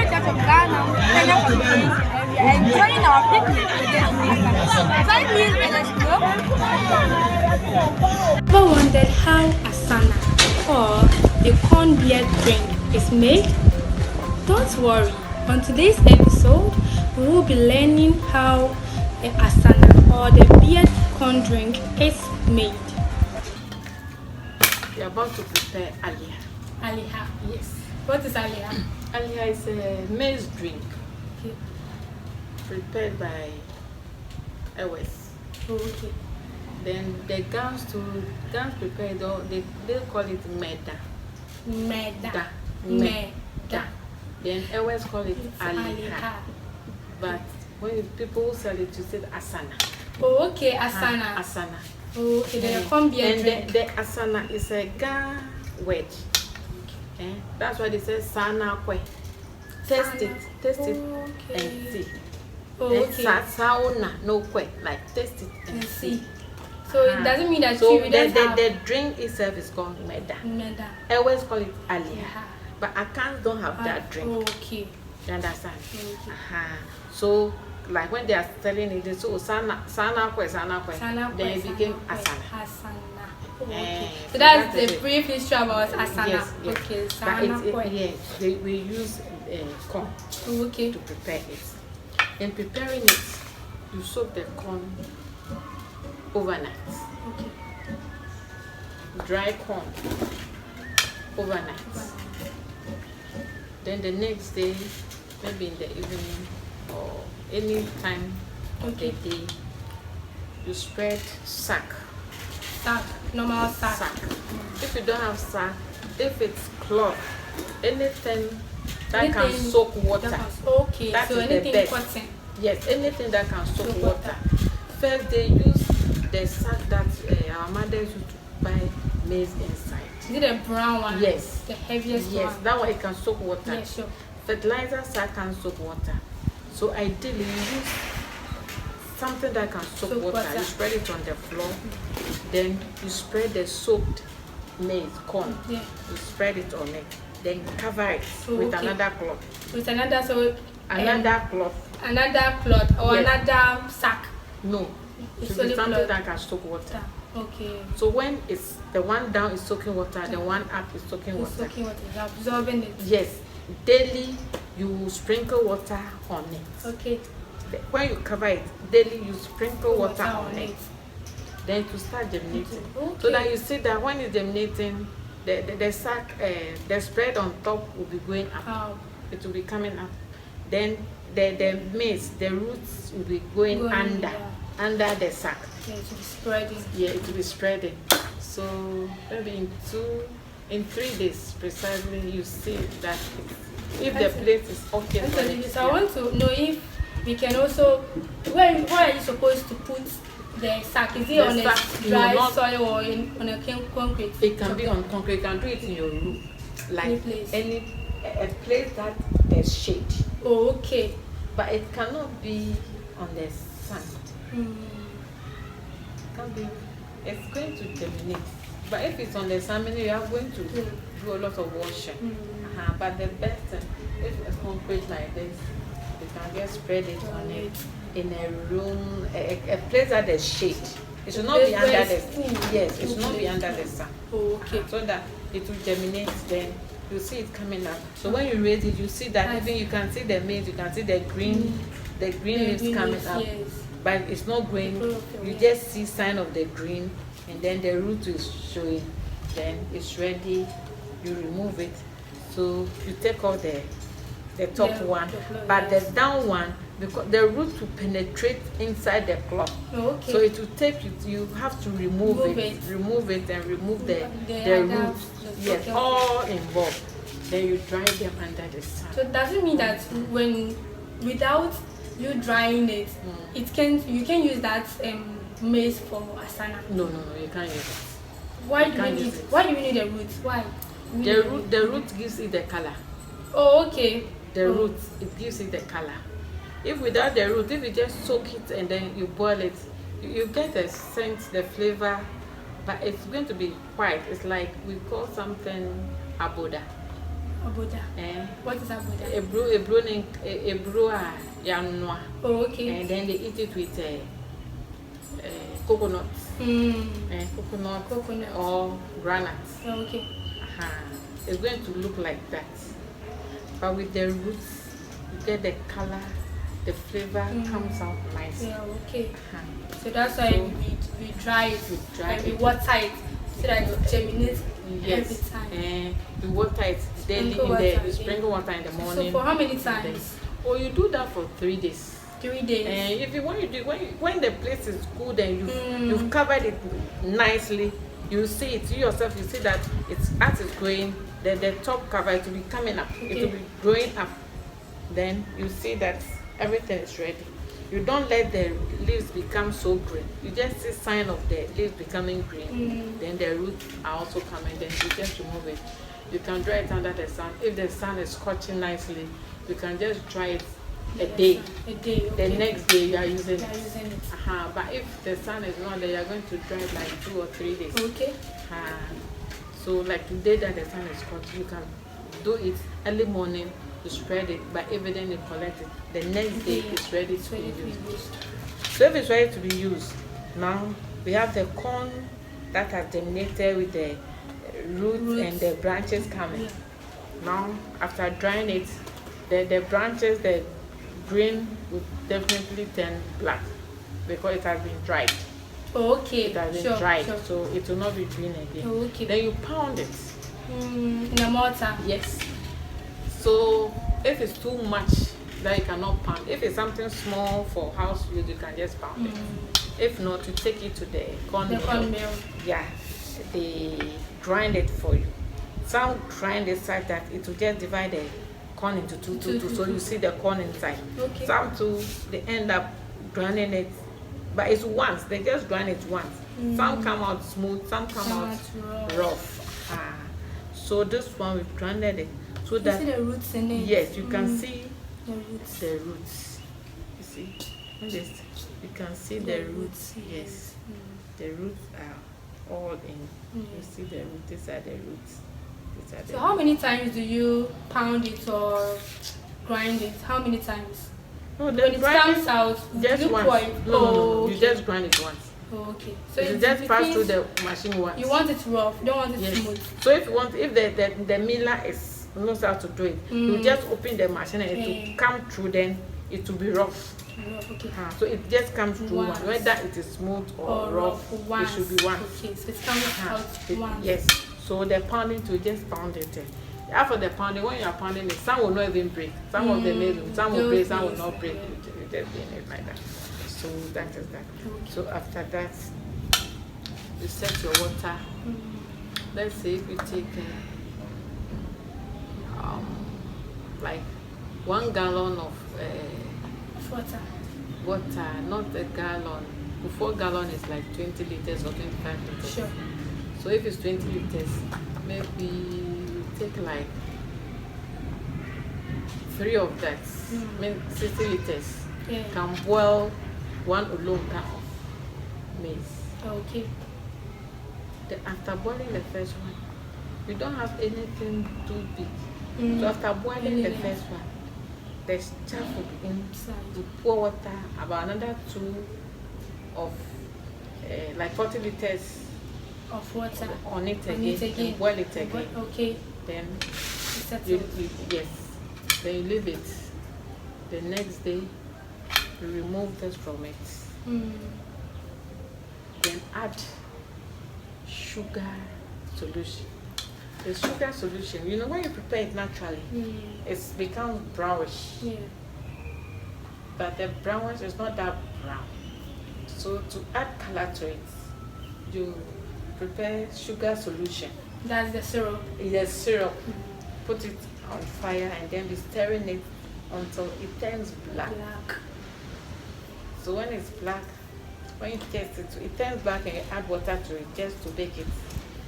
United States of Ghana, Kenya Confederation area, enjoying our picnic again. Join me and explore. Ever wondered how Asana, or the corn beer drink, is made? Don't worry. On today's episode, we will be learning how the Asana, or the beer corn drink, is made. We are about to prepare Aliha. Aliha. Yes. What is Aliha? Aliha is a maize drink. Okay. Prepared by Ewes. Oh, okay. Then the gans prepared, they call it meda. Meda. Then Ewes call it It's Aliha. But when people sell it, you say Asana. Oh, okay, Asana. Asana. Oh, okay, the corn beer And drink. the Asana is a Ga word. That's why they say Sana kwe. Taste it Okay. and see. Oh, Then okay. Sauna no kwe, like taste it and see. So it doesn't mean that So you don't have the drink itself is called meda. Meda. I always call it Aliha. Yeah. But Akans don't have that drink. Okay. You understand? Okay. So like when they are selling it, they say oh, sana kwe. Sana Then it became kwe, Asana. Asana. Okay. So So that's that's the it. brief history about Asana. Yes. Okay, But Sana kwe. we use corn Okay. to prepare it. In preparing it, you soak the corn overnight. Okay. Dry corn overnight. Then the next day, maybe in the evening or any time of the day, you spread sack. Sack. Normal sack. If you don't have sack, if it's cloth, anything that can Anything soak water. Okay. That So is the anything best. cotton. Yes, anything that can soak Soak water. First, they use the sack that our mothers used to buy maize inside. Is it a brown one? Yes. The heaviest Yes, one. that one it can soak water. Yes, sure. Fertilizer sack can soak water. So ideally, you use something that can soak water. You spread it on the floor. Then you spread the soaked maize, corn. Yeah. You spread it on it. Then cover it with Okay. another cloth. With another Another cloth. another cloth or Yes. another sack. No. It's Should be only something cloth. that can soak water. Okay. So when it's the one down is soaking water, the one up is soaking It's water. soaking water. It's absorbing it. Yes. Daily you sprinkle water on it. Okay. When you cover it, daily you sprinkle water on it. Then to start germinating. Okay. So that you see that when it's germinating, the sack, the spread on top will be going up. Oh. It will be coming up. Then the maize, the roots will be going under the sack. Yeah, it will be spreading. Yeah, it will be spreading. So maybe in 3 days precisely, you see that if the place is okay for it. So I want to know if we can also where are you supposed to put the sack? Is it The on sack, a dry not- soil or on a concrete? It can be on concrete. You can do it in your room, like Any place. a place that there's shade. Oh, okay. But it cannot be on the sand. Can be. It's going to germinate. But if it's on the sand, meaning you are going to do a lot of washing. But the best thing, if it's concrete like this, you can just spread it on it in a room, a place that there's shade. It should not be Place under where the it's cool. yes, it should not be Okay. under the sun. Oh, okay. So that it will germinate, then you see it coming up. So when you raise it, you see that even you can see the maize, you can see the green leaves coming up. Yes. But it's not green. You just see sign of the green, and then the root is showing. Then it's ready. You remove it. So you take out the top one, but the down one, because the root will penetrate inside the cloth. Oh, okay. So it will take you have to remove it and remove the roots. Yes, all involved. Then you dry them under the sun. So does it mean that without you drying it, you can use that maize for Asana? No, you can't use it. Why do you need the roots? Why? The root gives it the color. Oh, okay. The root, it gives it the color. If without the root, if you just soak it and then you boil it, you get the scent, the flavor, but it's going to be white. It's like we call something aboda. Abuja. Eh, What is Abuja? ebro yanwa. Oh, okay. And then they eat it with coconut. Coconut or granite. Oh, okay. It's going to look like that. But with the roots, you get the color, the flavor comes out nice. Yeah, okay. So that's why we dry it, and we water it so that it germinates every time. You water it daily you sprinkle water in the morning. So for how many times? Oh, you do that for 3 days. 3 days. And if you when the place is good and you've covered it nicely, you see it yourself. You see that as it's growing, the top cover it will be coming up. Okay. It will be growing up. Then you see that everything is ready. You don't let the leaves become so green. You just see sign of the leaves becoming green. Then the roots are also coming. Then you just remove it. You can dry it under the sun. If the sun is scorching nicely, you can just dry it a day. Okay. The next day you are using it. It. But if the sun is not there, you are going to dry it like 2 or 3 days. Okay. So like today that the sun is scorching, you can do it early morning. You spread it, but evidently you collect it. The next day it's ready to be used. So if it's ready to be used, now we have the corn that has germinated with the roots and the branches coming. Yeah. Now after drying it, the branches, the green will definitely turn black because it has been dried. Okay. It has been dried, so it will not be green again. Okay. Then you pound it. In a mortar. Yes. So if it's too much that you cannot pound, if it's something small for house use, you can just pound it. If not, you take it to the corn mill. Yeah, they grind it for you. Some grind it such that it will just divide the corn into two, so you see the corn inside. Okay. Some too, they end up grinding it, but it's once. They just grind it once. Some come out smooth, some come out rough. So this one we've grinded it. So that you see the roots in it. Yes, you can see the roots. The roots. You see, you can see the roots. Yes, the roots are all in. You see the roots. These are the roots. So how many times do you pound it or grind it? How many times? No, when it comes out, just once. No, you just grind it once. Oh, okay. So you just pass through the machine once. You want it rough. You don't want it smooth. So if the miller knows how to do it, you just open the machine and it will come through. Then it will be rough. Okay. So it just comes through once. Whether it is smooth or rough, it should be once. Okay, so it comes out once. Yes. So the pounding to just pound it. After the pounding, when you are pounding it, some will not even break. Some of them may, some will break, some will not break. You just doing it like that. So that is that. Okay. So after that, you set your water. Let's say if you take like 1 gallon of water, not a gallon. 4 gallon is like 20 liters or 25 liters. Sure. So if it's 20 liters, maybe you take like 3 of that. I mean 60 liters. Yeah. Can boil 1 olonga of maize. Okay. Then after boiling the first one, you don't have anything too big. So after boiling the first one, the chaff will begin to pour water, about another 2 of like 40 liters of water on it again. And boil it again. Okay. Then yes. Then you leave it. The next day you remove this from it. Then add sugar solution. The sugar solution, you know, when you prepare it naturally, it's becomes brownish. Yeah. But the brownish is not that brown. So to add color to it, you prepare sugar solution. That's the syrup. Yes, syrup. Put it on fire and then be stirring it until it turns black. So when it's black, when you taste it, it turns black and you add water to it just to bake it.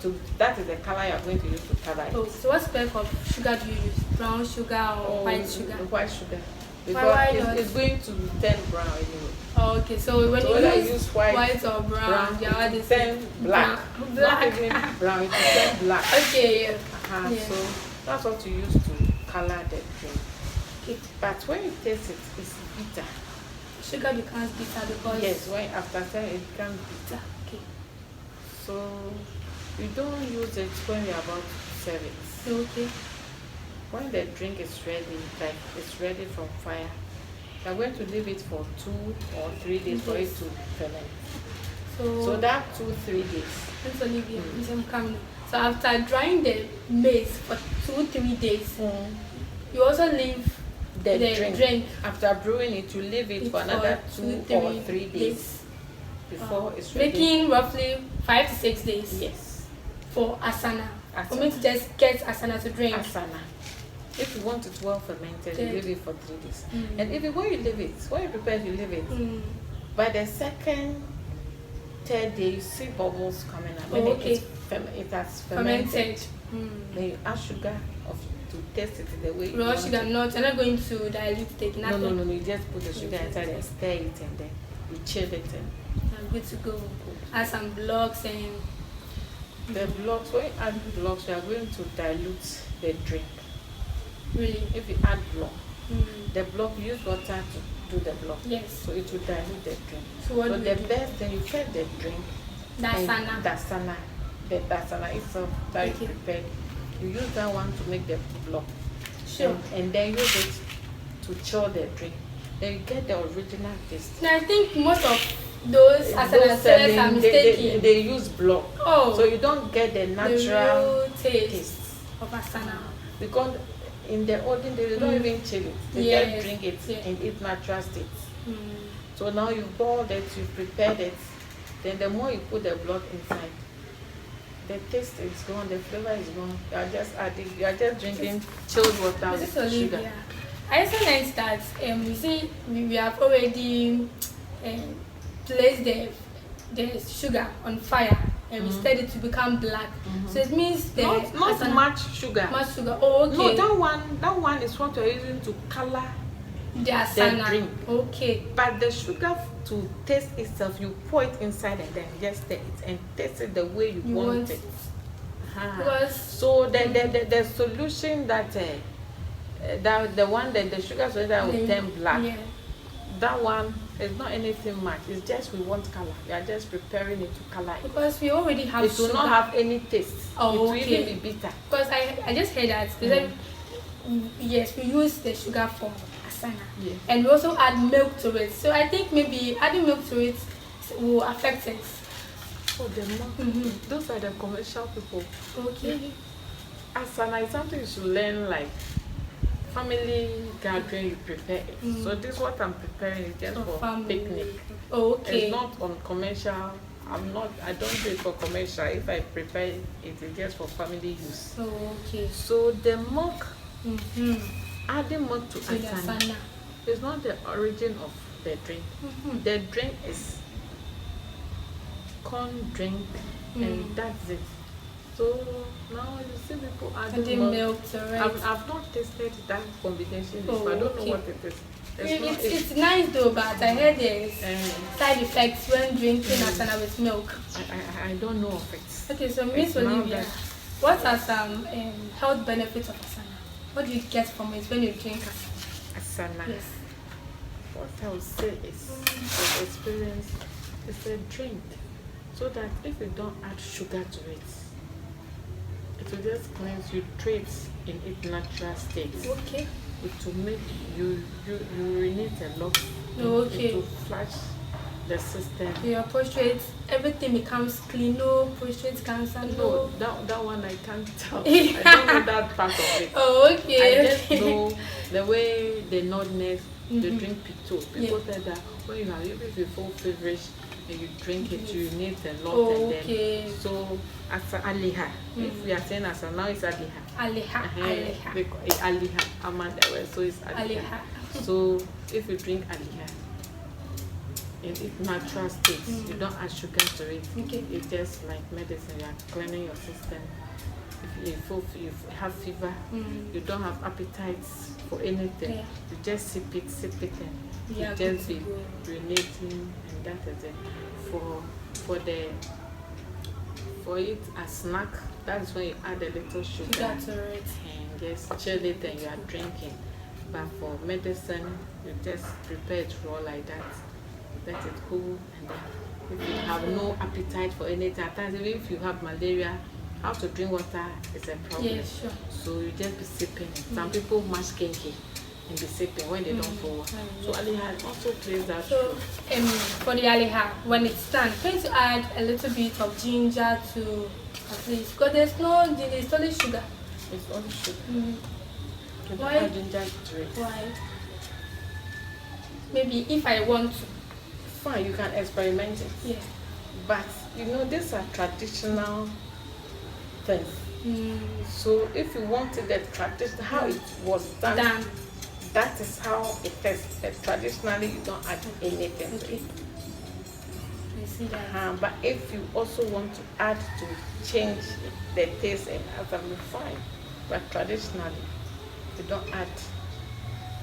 So that is the color you are going to use to cover it. Oh, so what type of sugar do you use? Brown sugar or white sugar? White sugar. Because it's going to turn brown anyway. Oh, okay, so when you use white or brown, yeah, it turn black. Not even brown, it will turn black. Okay, yeah. So That's what you use to color the drink. Okay. But when you taste it, it's bitter. Sugar becomes bitter because Yes, when after time it becomes bitter. Okay. So you don't use it when you're about to serve it. Okay. When the drink is ready, like it's ready from fire, you're going to leave it for 2 or 3 days for it to ferment. So that 2-3 days. Thanks, Olivia. I'm coming. So after drying the maize for 2-3 days, you also leave the drink. After brewing it, you leave it for another 2 or 3 days before it's ready. Making roughly 5 to 6 days. Yes. For Asana. For me to just get Asana to drink. Asana. If you want it well fermented, you leave it for 3 days. And when you leave it, when you prepare, you leave it. By the second, third day, you see bubbles coming out. When it has fermented. Then you add sugar to taste it the way you want sugar, it. not. You're not going to dilute it. Nothing. No. You just put the sugar inside and stir it, and then you chill it. And I'm good to go. Add some blocks and the blocks. When you add blocks, you are going to dilute the drink. Really? If you add block, the block, you use water to do the block. Yes. So it will dilute the drink. So the best thing, you fed the drink. Dasana. The dasana itself that you prepared. You use that one to make the block. Sure. And then use it to chill the drink. Then you get the original taste. Now I think most of those Asana sellers are mistaken. They use block. Oh. So you don't get the natural real taste of Asana. Because in the olden days, they don't even chill it. They just drink it in its natural state. So now you've boiled it, you've prepared it. Then the more you put the block inside, the taste is gone, the flavor is gone. You are just adding, you are just drinking chilled water with sugar. I also learned that you see we have already placed the sugar on fire and we stirred it to become black. So it means not much sugar. Much sugar. Oh, okay. No, that one is what you're using to color the Asana. The drink. Okay. But the sugar to taste itself, you pour it inside and then just stir it and taste it the way you want it. So the solution that the one that the sugar so that will turn black, that one is not anything much. It's just we want color. We are just preparing it to color it. Because we already have it will not have any taste. Oh, it will okay. even be bitter. Because I just heard that they said, yes, we use the sugar for Asana. Yes. And we also add milk to it. So I think maybe adding milk to it will affect it. Oh, the milk. Those are the commercial people. Okay. Asana is something you should learn, like family gathering, you prepare it. So this what I'm preparing is just for family. picnic. Oh, okay. It's not on commercial. I don't do it for commercial. If I prepare it, it's just for family use. Oh, okay. So the milk, adding milk to Asana is not the origin of the drink. The drink is corn drink, and that's it. So now you see people adding milk to it. I've not tasted that combination before. I don't know what it is. It's nice though, but I heard there's side effects when drinking Asana with milk. I don't know of it. Okay, so Miss Olivia, what are some health benefits of Asana? What do you get from it when you drink Asana? Yes. What I would say is the experience is a drink. So that if you don't add sugar to it, it will just cleanse you, treat in its natural state. Okay. It will make you urinate a lot. Okay. It will flush the system. Your prostate, everything becomes clean. No prostate cancer. No, that one I can't tell. I don't know that part of it. Oh, okay. I just know the way the nordness, the drink pito. People said that when you have, if you feel feverish, and you drink it, you need a lot, and then so as Aliha. If we are saying as now it's Aliha. Aliha. Amanda, so it's Aliha. So if you drink Aliha in its natural state, you don't add sugar to it. It's just like medicine. You are cleaning your system. If you have fever, you don't have appetites for anything. You just sip it, and you just be urinating, and that is it. For it a snack, that's when you add a little sugar to it. And just chill it and you are drinking. But for medicine, you just prepare it raw like that. Let it cool, and then if you have no appetite for anything, at times even if you have malaria, how to drink water is a problem. Yes, sure. So you just be sipping. Some people mash kinky and be sipping when they don't fall. So Aliha also plays that. So for the Aliha, when it's done, going to add a little bit of ginger to at least, because there's no ginger, it's only sugar. It's only sugar. You don't Why? add ginger to it. Why? Maybe if I want to. Fine, you can experiment it. Yeah. But you know, these are traditional things. So if you wanted the tradition, how it was done, that is how it is. Traditionally, you don't add anything to it. I see that. But if you also want to add to change the taste and other, fine. But traditionally, you don't add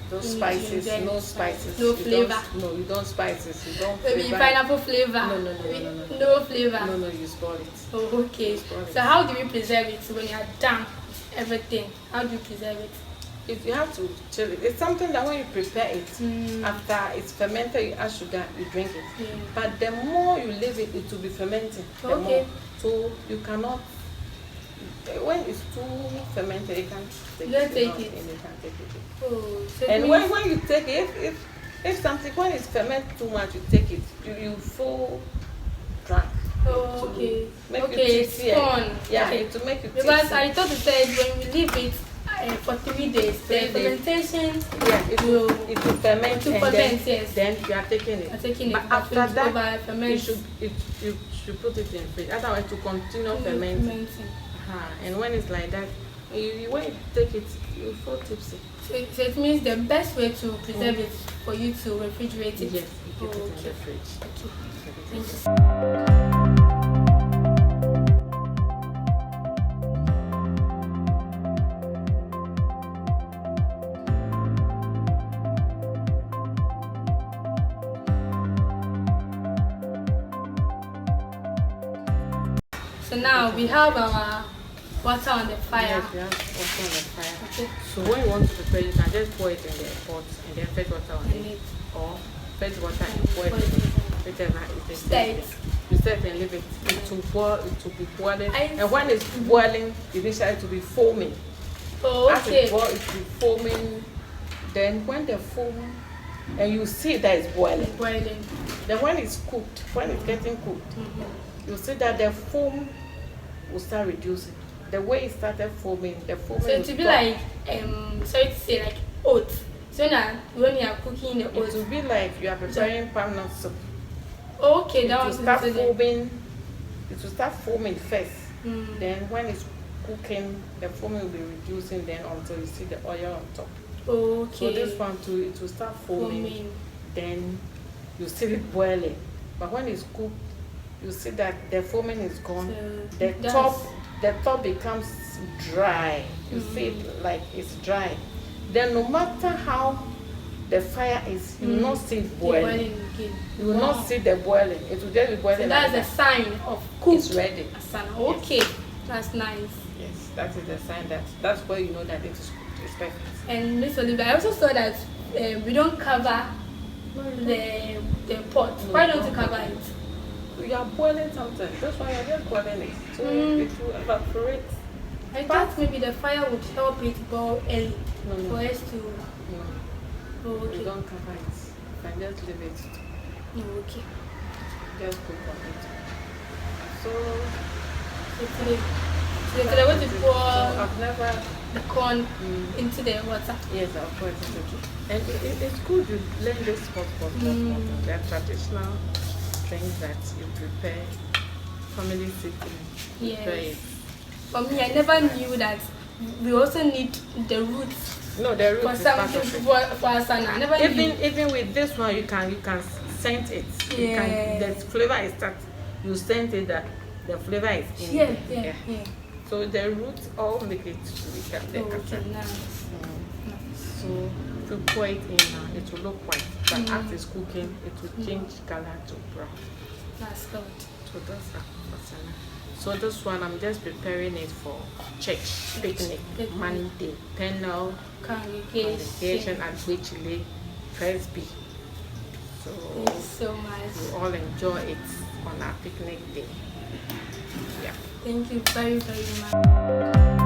those spices, no spices. No flavor. No, you don't spices. You don't Maybe flavor. pineapple flavor. No. No flavor. No, you spoil it. Oh, okay. So how do we preserve it when you are done with everything? How do you preserve it? If you have to chill it, it's something that when you prepare it, after it's fermented, you add sugar, you drink it. Yeah. But the more you leave it, it will be fermenting. The more. So you cannot. When it's too fermented, you can't take it. Take it. And you can't take it. Oh, so And when you take it, if something, when it's fermented too much, you take it, you feel drunk. Oh, okay. Make Okay, it's fun. Yeah, Okay. to make it Because I thought you said when we leave it for 3 days, the fermentation it will ferment. Yes. Then you are taking it. But after that, you should put it in the fridge. Otherwise, to continue fermenting. And when it's like that, when you take it, you feel tipsy. So it means the best way to preserve it for you to refrigerate it. Yes, you keep it in the fridge. Okay. Thank you. So now we have our water on the fire. Yes, we have water on the fire. Okay. So when you want to prepare, you can just pour it in the pot and then fetch water on it. Or fetch water and pour it in whichever it is. You set and leave it. It will boil, it will be boiling. And when it's boiling, initially it will be foaming. Oh, okay. As it boils, it will be foaming. Then when the foam, and you see that it's boiling. Then when it's cooked, when it's getting cooked, you see that the foam will start reducing. The way it started foaming, the foam so it will be like, sorry to say, like oats. So now when you are cooking the oats, it will be like you are preparing palm nut soup. Okay, It will start foaming. It will start foaming first. Then when it's cooking, the foaming will be reducing. Then until you see the oil on top. Okay. So this one too, it will start foaming. Then you see it boiling. But when it's cooked, you see that the foaming is gone. So the top becomes dry. You see it like it's dry. Then no matter how the fire is, you will not see it boiling. You will not see the boiling. It will just be boiling. So that's a sign of cooked. It's ready. Asana. Okay, yes. That's nice. Yes, that is the sign that's where you know that it is cooked. It's perfect. And Miss Olivia, I also saw that we don't cover the pot. No, why don't you cover it? You are boiling something. That's why you're just boiling it. So it will evaporate. I thought maybe the fire would help it boil early for us to. No. Oh, okay. You don't cover it. You can just leave it. Oh, okay. Just cook on it. So today we're going to pour I've never the corn into the water. Yes, I'll pour it into it. And it's good you learn this spot. They're traditional things that you prepare, family sitting. Yes. For me, I never knew that we also need the roots. No, the roots for is something for Asana. I never knew. Even with this one, you can scent it. Yeah. The flavor is that you scent it that the flavor is in Yeah. So the roots all make it to be kept. Okay, nice. So if you pour it in now, it will look white. But as it's cooking, it will change color to brown. That's good. So that's Asana. So this one I'm just preparing it for church picnic, Monday, Penal Congregation at Bechile Presby. So Thank you so much. we all enjoy it on our picnic day. Yeah. Thank you very, very much.